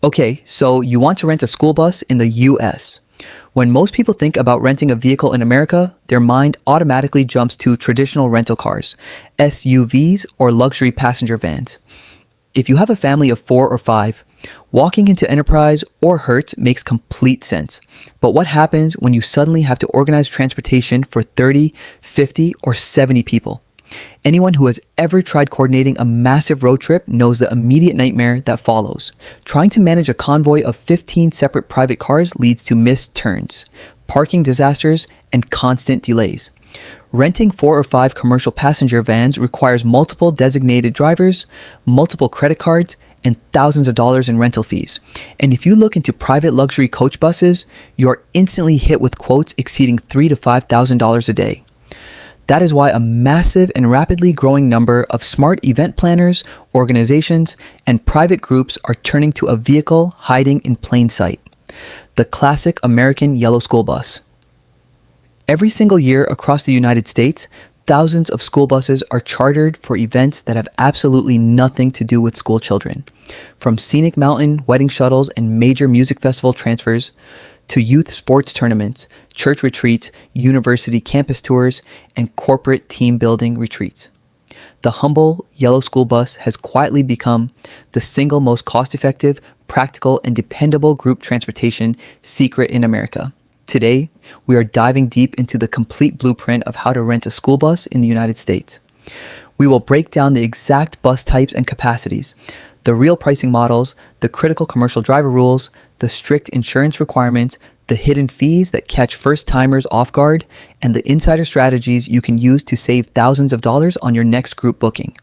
Okay, so you want to rent a school bus in the US. When most people think about renting a vehicle in America, their mind automatically jumps to traditional rental cars, SUVs, or luxury passenger vans. If you have a family of 4 or 5, walking into Enterprise or Hertz makes complete sense. But what happens when you suddenly have to organize transportation for 30, 50, or 70 people? Anyone who has ever tried coordinating a massive road trip knows the immediate nightmare that follows. Trying to manage a convoy of 15 separate private cars leads to missed turns, parking disasters, and constant delays. Renting 4 or 5 commercial passenger vans requires multiple designated drivers, multiple credit cards, and thousands of dollars in rental fees. And if you look into private luxury coach buses, you're instantly hit with quotes exceeding $3,000 to $5,000 a day. That is why a massive and rapidly growing number of smart event planners, organizations, and private groups are turning to a vehicle hiding in plain sight: the classic American yellow school bus. Every single year across the United States, thousands of school buses are chartered for events that have absolutely nothing to do with school children. From scenic mountain wedding shuttles and major music festival transfers, to youth sports tournaments, church retreats, university campus tours, and corporate team building retreats. The humble yellow school bus has quietly become the single most cost-effective, practical, and dependable group transportation secret in America. Today, we are diving deep into the complete blueprint of how to rent a school bus in the United States. We will break down the exact bus types and capacities, the real pricing models, the critical commercial driver rules, the strict insurance requirements, the hidden fees that catch first-timers off guard, and the insider strategies you can use to save thousands of dollars on your next group booking.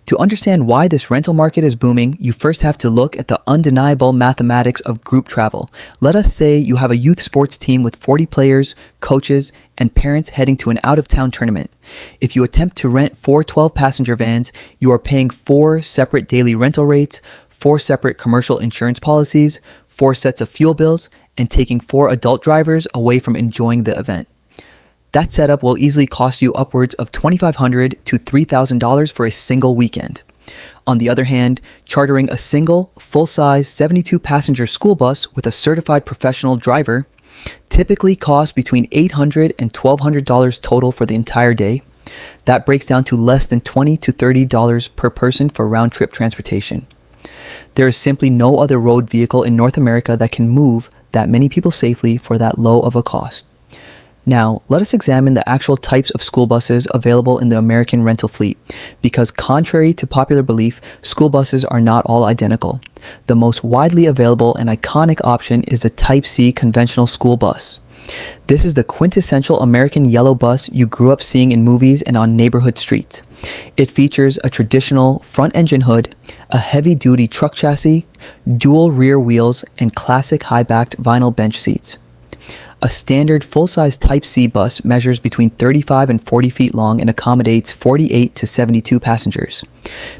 To understand why this rental market is booming, you first have to look at the undeniable mathematics of group travel. Let us say you have a youth sports team with 40 players, coaches, and parents heading to an out-of-town tournament. If you attempt to rent 4 12-passenger vans, you are paying 4 separate daily rental rates, 4 separate commercial insurance policies, 4 sets of fuel bills, and taking 4 adult drivers away from enjoying the event. That setup will easily cost you upwards of $2,500 to $3,000 for a single weekend. On the other hand, chartering a single, full-size 72-passenger school bus with a certified professional driver typically costs between $800 and $1,200 total for the entire day. That breaks down to less than $20 to $30 per person for round-trip transportation. There is simply no other road vehicle in North America that can move that many people safely for that low of a cost. Now, let us examine the actual types of school buses available in the American rental fleet, because contrary to popular belief, school buses are not all identical. The most widely available and iconic option is the Type C conventional school bus. This is the quintessential American yellow bus you grew up seeing in movies and on neighborhood streets. It features a traditional front engine hood, a heavy-duty truck chassis, dual rear wheels, and classic high-backed vinyl bench seats. A standard full-size Type C bus measures between 35 and 40 feet long and accommodates 48 to 72 passengers.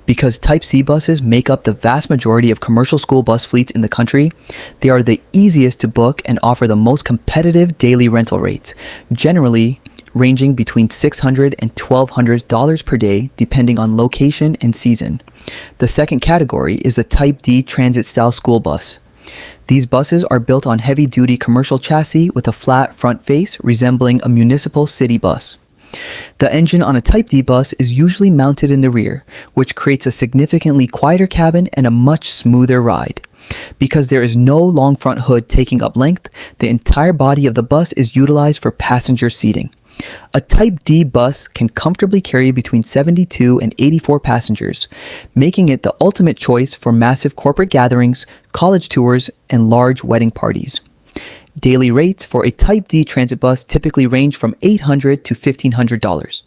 Because Type C buses make up the vast majority of commercial school bus fleets in the country, they are the easiest to book and offer the most competitive daily rental rates, generally ranging between $600 and $1,200 per day depending on location and season. The second category is the Type D transit-style school bus. These buses are built on heavy-duty commercial chassis with a flat front face resembling a municipal city bus. The engine on a Type D bus is usually mounted in the rear, which creates a significantly quieter cabin and a much smoother ride. Because there is no long front hood taking up length, the entire body of the bus is utilized for passenger seating. A Type D bus can comfortably carry between 72 and 84 passengers, making it the ultimate choice for massive corporate gatherings, college tours, and large wedding parties. Daily rates for a Type D transit bus typically range from $800 to $1,500.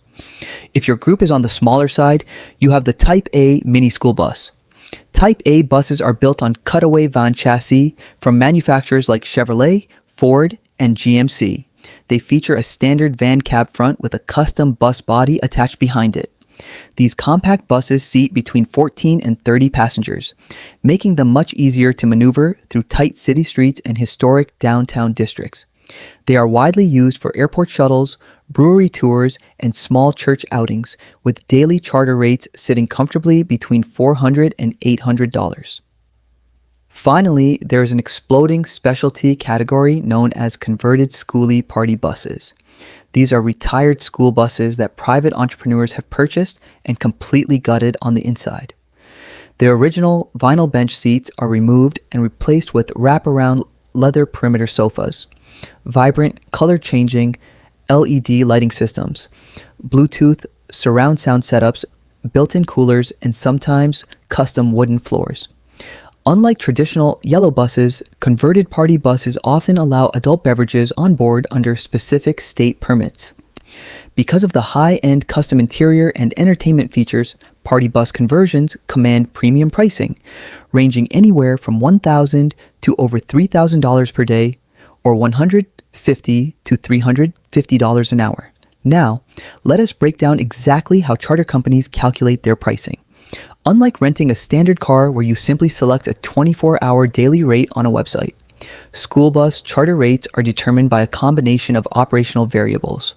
If your group is on the smaller side, you have the Type A mini school bus. Type A buses are built on cutaway van chassis from manufacturers like Chevrolet, Ford, and GMC. They feature a standard van cab front with a custom bus body attached behind it. These compact buses seat between 14 and 30 passengers, making them much easier to maneuver through tight city streets and historic downtown districts. They are widely used for airport shuttles, brewery tours, and small church outings, with daily charter rates sitting comfortably between $400 and $800. Finally, there is an exploding specialty category known as converted Skoolie Party buses. These are retired school buses that private entrepreneurs have purchased and completely gutted on the inside. The original vinyl bench seats are removed and replaced with wraparound leather perimeter sofas, vibrant, color-changing LED lighting systems, Bluetooth surround sound setups, built-in coolers, and sometimes custom wooden floors. Unlike traditional yellow buses, converted party buses often allow adult beverages on board under specific state permits. Because of the high-end custom interior and entertainment features, party bus conversions command premium pricing, ranging anywhere from $1,000 to over $3,000 per day, or $150 to $350 an hour. Now, let us break down exactly how charter companies calculate their pricing. Unlike renting a standard car where you simply select a 24-hour daily rate on a website, school bus charter rates are determined by a combination of operational variables.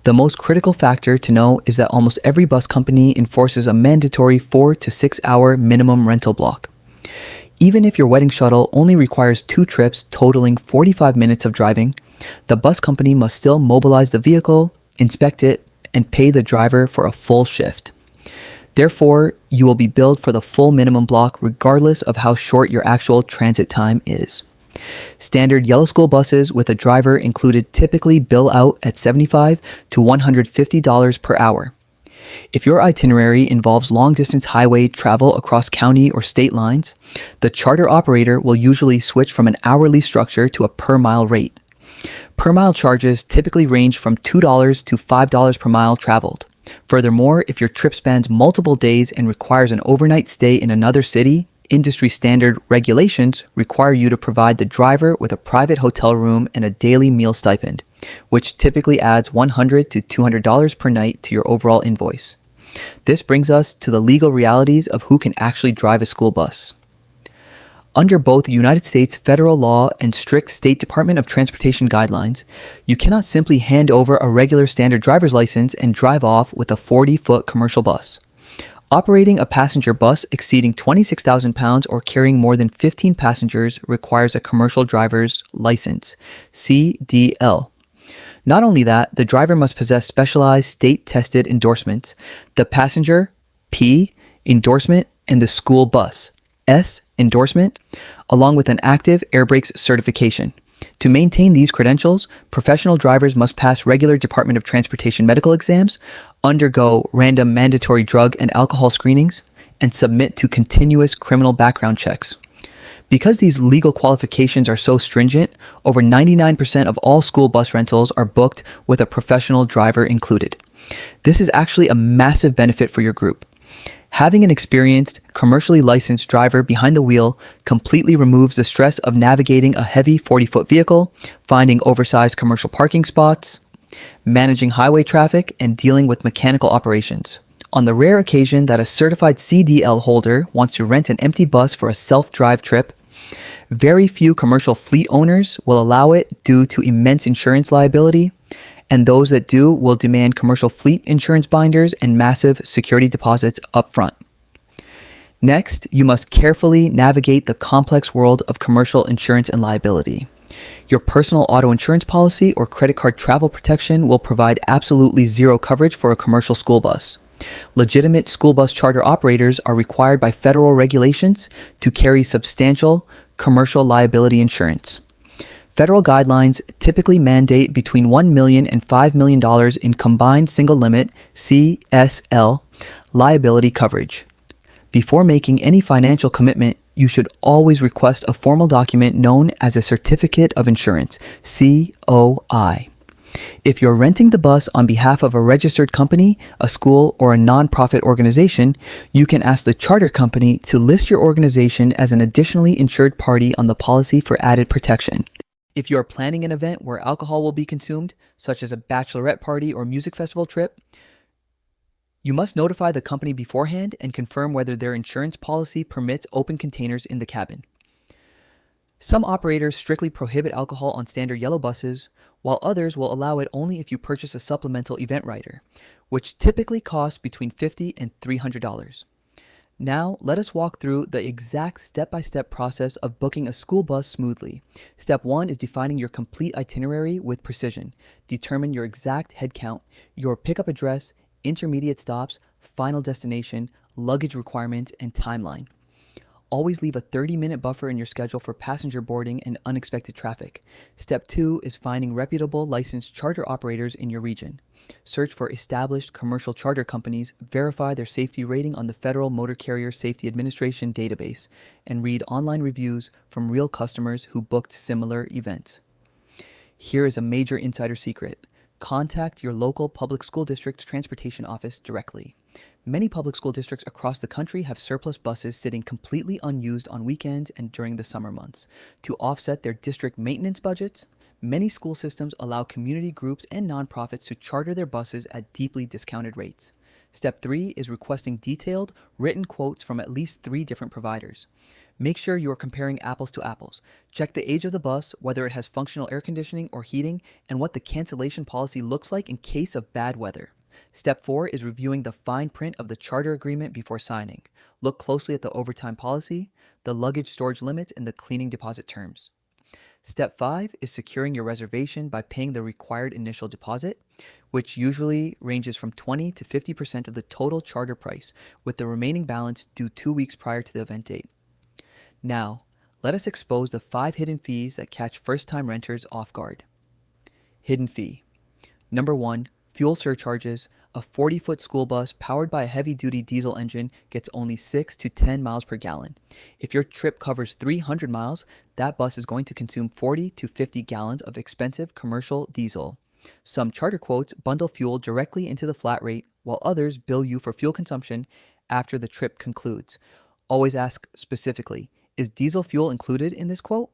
The most critical factor to know is that almost every bus company enforces a mandatory 4 to 6 hour minimum rental block. Even if your wedding shuttle only requires 2 trips totaling 45 minutes of driving, the bus company must still mobilize the vehicle, inspect it, and pay the driver for a full shift. Therefore, you will be billed for the full minimum block regardless of how short your actual transit time is. Standard yellow school buses with a driver included typically bill out at $75 to $150 per hour. If your itinerary involves long-distance highway travel across county or state lines, the charter operator will usually switch from an hourly structure to a per-mile rate. Per-mile charges typically range from $2 to $5 per mile traveled. Furthermore, if your trip spans multiple days and requires an overnight stay in another city, industry standard regulations require you to provide the driver with a private hotel room and a daily meal stipend, which typically adds $100 to $200 per night to your overall invoice. This brings us to the legal realities of who can actually drive a school bus. Under both United States federal law and strict State Department of Transportation guidelines, you cannot simply hand over a regular standard driver's license and drive off with a 40-foot commercial bus. Operating a passenger bus exceeding 26,000 pounds or carrying more than 15 passengers requires a commercial driver's license, CDL. Not only that, the driver must possess specialized state-tested endorsements, the passenger, P, endorsement, and the school bus, S, endorsement, along with an active air brakes certification. To maintain these credentials, professional drivers must pass regular Department of Transportation medical exams, undergo random mandatory drug and alcohol screenings, and submit to continuous criminal background checks. Because these legal qualifications are so stringent, over 99% of all school bus rentals are booked with a professional driver included. This is actually a massive benefit for your group. Having an experienced, commercially licensed driver behind the wheel completely removes the stress of navigating a heavy 40-foot vehicle, finding oversized commercial parking spots, managing highway traffic, and dealing with mechanical operations. On the rare occasion that a certified CDL holder wants to rent an empty bus for a self-drive trip, very few commercial fleet owners will allow it due to immense insurance liability, and those that do will demand commercial fleet insurance binders and massive security deposits up front. Next, you must carefully navigate the complex world of commercial insurance and liability. Your personal auto insurance policy or credit card travel protection will provide absolutely zero coverage for a commercial school bus. Legitimate school bus charter operators are required by federal regulations to carry substantial commercial liability insurance. Federal guidelines typically mandate between $1 million and $5 million in combined single limit CSL liability coverage. Before making any financial commitment, you should always request a formal document known as a Certificate of Insurance, COI. If you're renting the bus on behalf of a registered company, a school, or a nonprofit organization, you can ask the charter company to list your organization as an additionally insured party on the policy for added protection. If you are planning an event where alcohol will be consumed, such as a bachelorette party or music festival trip, you must notify the company beforehand and confirm whether their insurance policy permits open containers in the cabin. Some operators strictly prohibit alcohol on standard yellow buses, while others will allow it only if you purchase a supplemental event rider, which typically costs between $50 and $300. Now, let us walk through the exact step-by-step process of booking a school bus smoothly. Step 1 is defining your complete itinerary with precision. Determine your exact head count, your pickup address, intermediate stops, final destination, luggage requirements, and timeline. Always leave a 30-minute buffer in your schedule for passenger boarding and unexpected traffic. Step 2 is finding reputable licensed charter operators in your region. Search for established commercial charter companies, verify their safety rating on the Federal Motor Carrier Safety Administration database, and read online reviews from real customers who booked similar events. Here is a major insider secret. Contact your local public school district's transportation office directly. Many public school districts across the country have surplus buses sitting completely unused on weekends and during the summer months. To offset their district maintenance budgets, many school systems allow community groups and nonprofits to charter their buses at deeply discounted rates. Step 3 is requesting detailed, written quotes from at least 3 different providers. Make sure you are comparing apples to apples. Check the age of the bus, whether it has functional air conditioning or heating, and what the cancellation policy looks like in case of bad weather. Step 4 is reviewing the fine print of the charter agreement before signing. Look closely at the overtime policy, the luggage storage limits, and the cleaning deposit terms. Step 5 is securing your reservation by paying the required initial deposit, which usually ranges from 20 to 50% of the total charter price, with the remaining balance due 2 weeks prior to the event date. Now, let us expose the 5 hidden fees that catch first-time renters off guard. Hidden fee. Number 1, fuel surcharges. A 40-foot school bus powered by a heavy-duty diesel engine gets only 6 to 10 miles per gallon. If your trip covers 300 miles, that bus is going to consume 40 to 50 gallons of expensive commercial diesel. Some charter quotes bundle fuel directly into the flat rate, while others bill you for fuel consumption after the trip concludes. Always ask specifically, is diesel fuel included in this quote?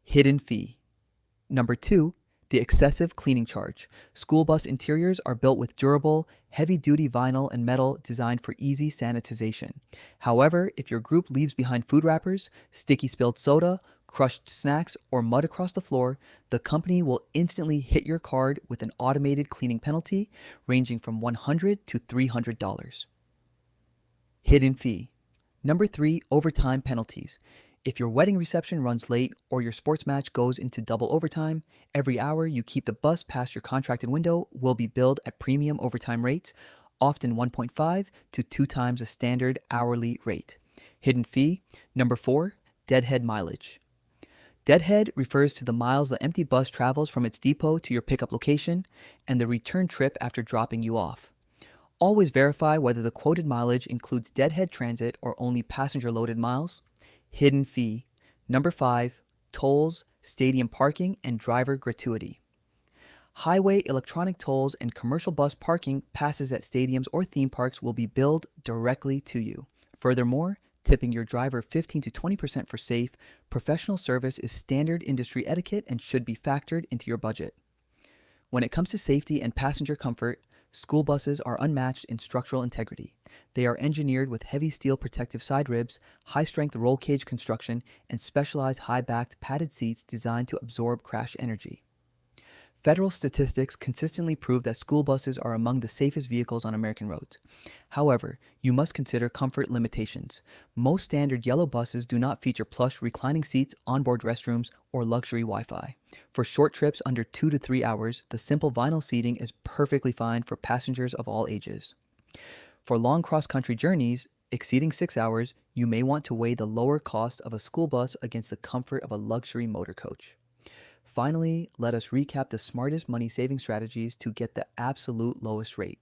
Hidden fee. Number 2, the excessive cleaning charge. School bus interiors are built with durable, heavy-duty vinyl and metal designed for easy sanitization. However, if your group leaves behind food wrappers, sticky spilled soda, crushed snacks, or mud across the floor, the company will instantly hit your card with an automated cleaning penalty ranging from $100 to $300. Hidden fee. Number 3, overtime penalties. If your wedding reception runs late or your sports match goes into double overtime, every hour you keep the bus past your contracted window will be billed at premium overtime rates, often 1.5 to 2 times the standard hourly rate. Hidden fee. Number 4, deadhead mileage. Deadhead refers to the miles the empty bus travels from its depot to your pickup location and the return trip after dropping you off. Always verify whether the quoted mileage includes deadhead transit or only passenger-loaded miles. Hidden fee. Number 5, tolls, stadium parking, and driver gratuity. Highway electronic tolls and commercial bus parking passes at stadiums or theme parks will be billed directly to you. Furthermore, tipping your driver 15 to 20% for safe, professional service is standard industry etiquette and should be factored into your budget. When it comes to safety and passenger comfort, school buses are unmatched in structural integrity. They are engineered with heavy steel protective side ribs, high-strength roll cage construction, and specialized high-backed padded seats designed to absorb crash energy. Federal statistics consistently prove that school buses are among the safest vehicles on American roads. However, you must consider comfort limitations. Most standard yellow buses do not feature plush reclining seats, onboard restrooms, or luxury Wi-Fi. For short trips under 2 to 3 hours, the simple vinyl seating is perfectly fine for passengers of all ages. For long cross-country journeys exceeding 6 hours, you may want to weigh the lower cost of a school bus against the comfort of a luxury motor coach. Finally, let us recap the smartest money-saving strategies to get the absolute lowest rate.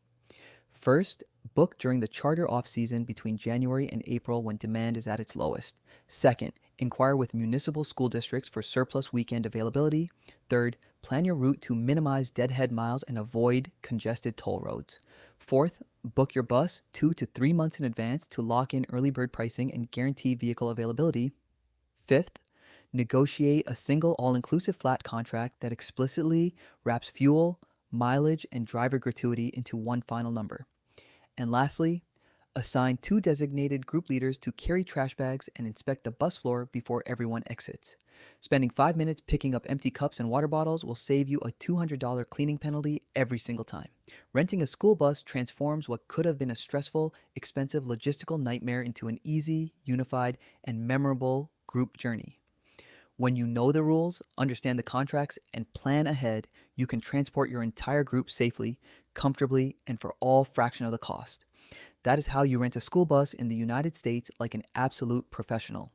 First, book during the charter off-season between January and April when demand is at its lowest. Second, inquire with municipal school districts for surplus weekend availability. Third, plan your route to minimize deadhead miles and avoid congested toll roads. Fourth, book your bus 2 to 3 months in advance to lock in early bird pricing and guarantee vehicle availability. Fifth, negotiate a single all-inclusive flat contract that explicitly wraps fuel, mileage, and driver gratuity into one final number. And lastly, Assign 2 designated group leaders to carry trash bags and inspect the bus floor before everyone exits. Spending 5 minutes picking up empty cups and water bottles will save you a $200 cleaning penalty every single time. Renting a school bus transforms what could have been a stressful, expensive logistical nightmare into an easy, unified, and memorable group journey. When you know the rules, understand the contracts, and plan ahead, you can transport your entire group safely, comfortably, and for all fraction of the cost. That is how you rent a school bus in the United States like an absolute professional.